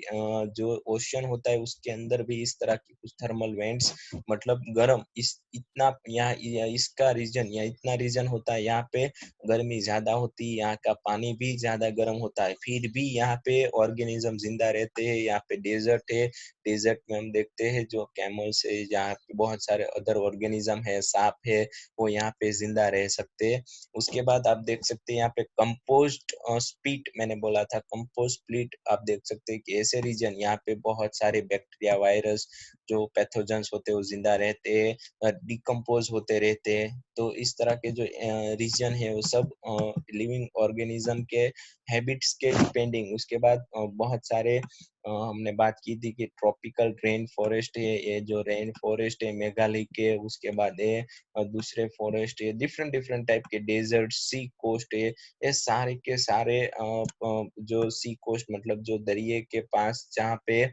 जो ओशन होता है उसके अंदर भी इस तरह की कुछ थर्मल वेंट्स, मतलब गर्म इस इतना यहाँ इसका रीजन या इतना रीजन होता है, यहाँ पे गर्मी ज्यादा होती है, यहाँ का पानी भी ज्यादा गर्म होता है, फिर भी यहाँ पे ऑर्गेनिज्म जिंदा रहते हैं। यहाँ पे डेजर्ट है, डेजर्ट में हम देखते हैं जो कैमल्स है, यहाँ पे बहुत सारे अदर ऑर्गेनिज्म है, सांप है, वो यहाँ पे जिंदा रह सकते हैं। उसके बाद आप देख सकते हैं यहाँ पे कंपोस्ट स्पीट, मैंने बोला था कंपोस्ट स्पीट, आप देख सकते हैं कि ऐसे रीजन यहाँ पे बहुत सारे बैक्टीरिया, वायरस, जो पैथोजेंस होते हैं वो जिंदा रहते हैं, डिकम्पोज होते रहते हैं। तो इस तरह के जो रीजन है वो सब लिविंग ऑर्गेनिज्म के हैबिट्स के डिपेंडिंग। उसके बाद बहुत सारे हमने बात की थी कि ट्रॉपिकल रेन फॉरेस्ट है, ये जो रेन फॉरेस्ट है मेघालय के, उसके बाद ये दूसरे फॉरेस्ट है, डिफरेंट डिफरेंट टाइप के डेजर्ट, सी कोस्ट है, ये सारे के सारे जो सी कोस्ट मतलब जो दरिए के पास जहाँ पे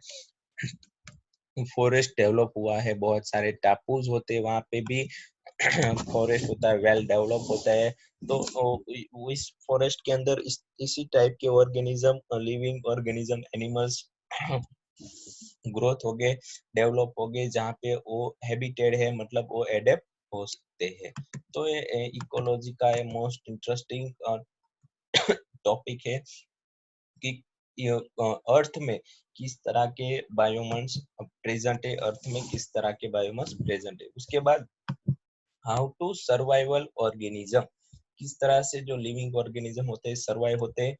फॉरेस्ट डेवलप हुआ है, बहुत सारे टापूज होते हैं वहाँ पे भी फॉरेस्ट होता है, वेल डेवलप होता है। तो इस फॉरेस्ट के अंदर इसी टाइप के organism, living organism, animals growth हो गए, डेवलप हो गए, जहाँ पे वो हैबिटेड है, मतलब वो एडेप्ट हो सकते हैं। तो ये इकोलॉजी का मोस्ट इंटरेस्टिंग टॉपिक है कि अर्थ में किस तरह के बायोमस प्रेजेंट है, अर्थ में किस तरह के बायोमस प्रेजेंट है। उसके बाद हाउ टू सर्वाइवल ऑर्गेनिज्म, किस तरह से जो लिविंग ऑर्गेनिज्म होते हैं सर्वाइव होते हैं।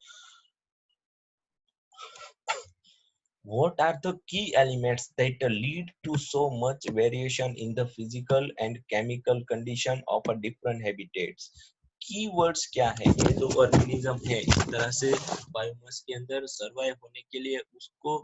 What are the key elements that lead to so much variation in the physical and chemical condition of a different habitats? Keywords क्या है, ये जो ऑर्गेनिज्म है इस तरह से बायोमास के अंदर सर्वाइव होने के लिए उसको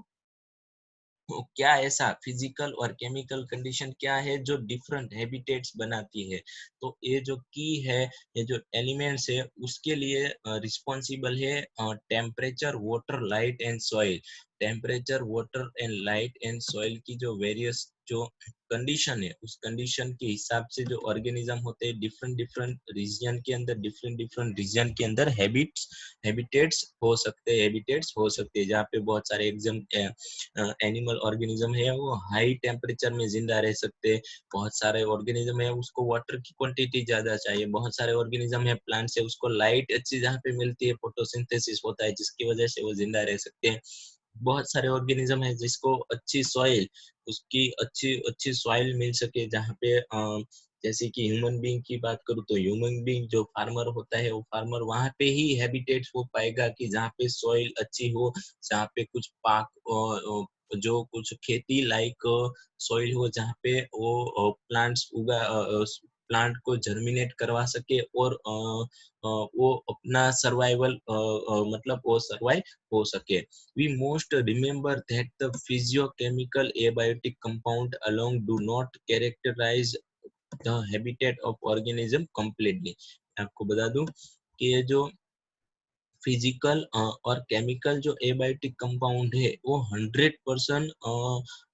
क्या ऐसा फिजिकल और केमिकल कंडीशन क्या है जो डिफरेंट हैबिटेट्स बनाती है। तो ये जो की है, ये जो एलिमेंट्स है उसके लिए रिस्पॉन्सिबल है temperature, water, light and soil. Temperature, water and light and soil की जो वेरियस जो कंडीशन है, उस कंडीशन के हिसाब से जो ऑर्गेनिज्म होते हैं डिफरेंट डिफरेंट रीजन के अंदर, डिफरेंट डिफरेंट रीजन के अंदर हैबिटेट्स हो सकते हैं, हैबिटेट्स हो सकते हैं, जहाँ पे बहुत सारे एग्जाम एनिमल ऑर्गेनिज्म है वो हाई टेम्परेचर में जिंदा रह सकते हैं। बहुत सारे ऑर्गेनिज्म है उसको वाटर की क्वांटिटी ज्यादा चाहिए। बहुत सारे ऑर्गेनिज्म है प्लांट से उसको लाइट अच्छी जहाँ पे मिलती है, फोटोसिंथेसिस होता है जिसकी वजह से वो जिंदा रह सकते हैं। बहुत सारे ऑर्गेनिज्म है जिसको अच्छी सॉइल, उसकी अच्छी अच्छी सॉइल मिल सके, जहाँ पे जैसे कि ह्यूमन बीइंग की बात करूँ तो ह्यूमन बीइंग जो फार्मर होता है वो फार्मर वहाँ पे ही हैबिटेट हो पाएगा कि जहाँ पे सॉइल अच्छी हो, जहाँ पे कुछ पाक जो कुछ खेती लायक सॉइल हो, जहाँ पे वो प्लांट्स उगा, प्लांट को जर्मिनेट करवा सके और वो अपना सर्वाइवल मतलब वो सर्वाइव हो सके। We must remember that the physiochemical abiotic compound alone do not characterize the habitat of organism completely। आपको बता दूं कि ये जो फिजिकल और केमिकल जो एबायोटिक कंपाउंड है वो 100%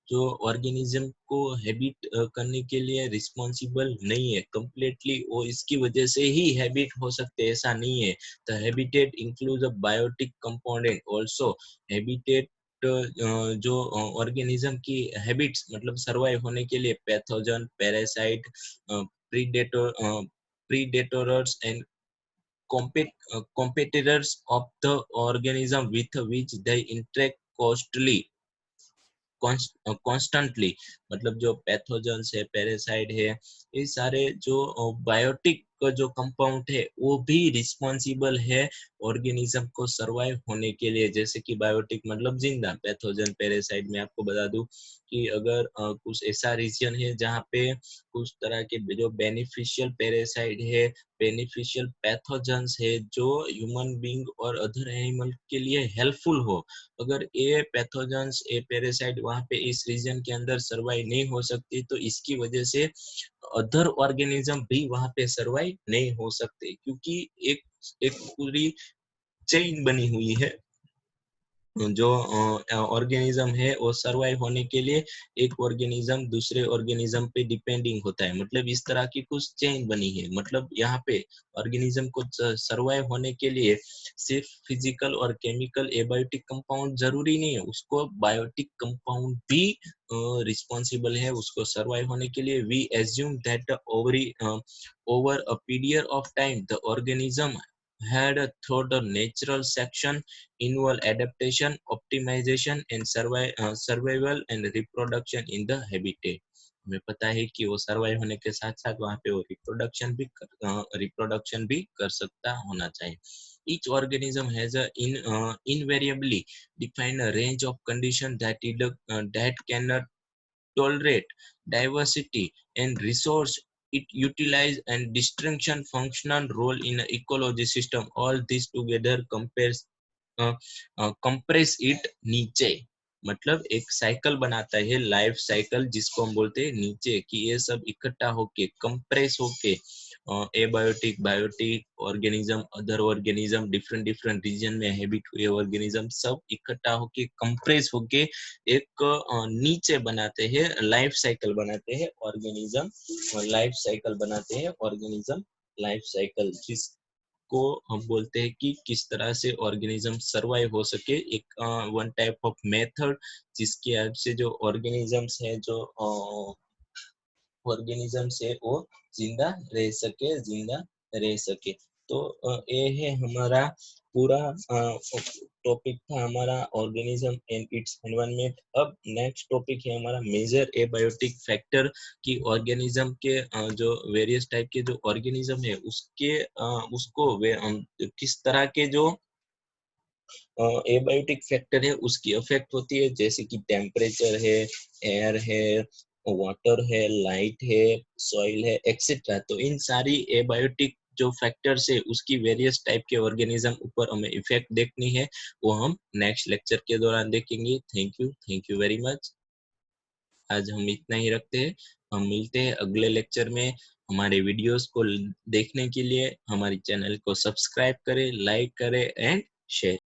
जो ऑर्गेनिज्म को हैबिट करने के लिए रिस्पॉन्सिबल नहीं है कंप्लीटली, वो इसकी वजह से ही हैबिट हो सकते हैं, ऐसा नहीं है। The habitat includes abiotic component also. Habitat जो ऑर्गेनिज्म की हैबिट्स मतलब सरवाइव होने के लिए pathogen, parasite, predator, predators and competitors of the organism with which they interact constantly। मतलब जो पैथोजेंस है, पैरासाइट है, ये सारे जो बायोटिक एक जो कंपाउंड है वो भी रिस्पॉन्सिबल है ऑर्गेनिज्म को सरवाइव होने के लिए। जैसे कि बायोटिक मतलब जिंदा, पैथोजन, पैरासाइट। में आपको बता दूं कि अगर कुछ ऐसा रीजन है जहाँ पे कुछ तरह के जो बेनिफिशियल पैरासाइट है, बेनिफिशियल पैथोजेंस है जो ह्यूमन बीइंग और अदर एनिमल के लिए हेल्पफुल हो, अगर ये पैथोजेंस, ये पैरासाइट वहाँ पे इस रीजन के अंदर सरवाइव नहीं हो सकती, तो इसकी वजह से अदर ऑर्गेनिज्म भी वहाँ पे सरवाइव नहीं हो सकते, क्योंकि एक एक पूरी चेन बनी हुई है। जो ऑर्गेनिज्म है वो सरवाइव होने के लिए एक ऑर्गेनिज्म दूसरे ऑर्गेनिज्म पे डिपेंडिंग होता है, मतलब इस तरह की कुछ चेन बनी है। मतलब यहाँ पे ऑर्गेनिज्म को सरवाइव होने के लिए सिर्फ फिजिकल और केमिकल एबायोटिक कंपाउंड जरूरी नहीं है, उसको बायोटिक कंपाउंड भी रिस्पॉन्सिबल है उसको सरवाइव होने के लिए। We assume that over a period of time the organism had through the natural section involve adaptation, optimization and survival and reproduction in the habitat। हमें पता है कि वो सर्वाइव होने के साथ साथ वहाँ पे वो रिप्रोडक्शन भी कर सकता होना चाहिए। Each organism has a invariably defined a range of conditions that cannot tolerate diversity and resource it utilize and distinction functional role in an ecology system। all this together compares compress it नीचे, मतलब एक साइकिल बनाता है, लाइफ साइकिल जिसको हम बोलते हैं नीचे, कि ये सब इकट्ठा होके कंप्रेस होके abiotic, biotic organism, other organism, different different region में हैबिट हुए ऑर्गेनिज्म सब इकट्ठा होके कंप्रेस होके एक नीचे बनाते हैं, लाइफ साइकिल बनाते हैं ऑर्गेनिज्म, लाइफ साइकिल बनाते हैं ऑर्गेनिज्म, लाइफ साइकिल जिसको हम बोलते हैं कि किस तरह से ऑर्गेनिज्म सरवाइव हो सके। एक वन टाइप ऑफ मेथड जिसकी हेल्प से जो ऑर्गेनिजम्स है, जो ऑर्गेनिज्म से वो जिंदा रह सके, जिंदा रह सके। तो ये है हमारा पूरा टॉपिक था हमारा ऑर्गेनिज्म एंड इट्स एनवायरनमेंट। अब नेक्स्ट टॉपिक है हमारा मेजर एबायोटिक फैक्टर, कि ऑर्गेनिज्म के जो वेरियस टाइप के जो ऑर्गेनिज्म है उसके उसको किस तरह के जो एबायोटिक फैक्टर है उसकी इफेक्ट होती है, जैसे कि टेम्परेचर है, एयर है, वाटर है, लाइट है, सॉइल है, एक्सेट्रा। तो इन सारी एबायोटिक जो फैक्टर्स है उसकी वेरियस टाइप के ऑर्गेनिज्म ऊपर हमें इफेक्ट देखनी है, वो हम नेक्स्ट लेक्चर के दौरान देखेंगे। Thank you very much. आज हम इतना ही रखते हैं, हम मिलते हैं अगले लेक्चर में। हमारे वीडियोस को देखने के लिए हमारे चैनल को सब्सक्राइब करें, लाइक करें एंड शेयर।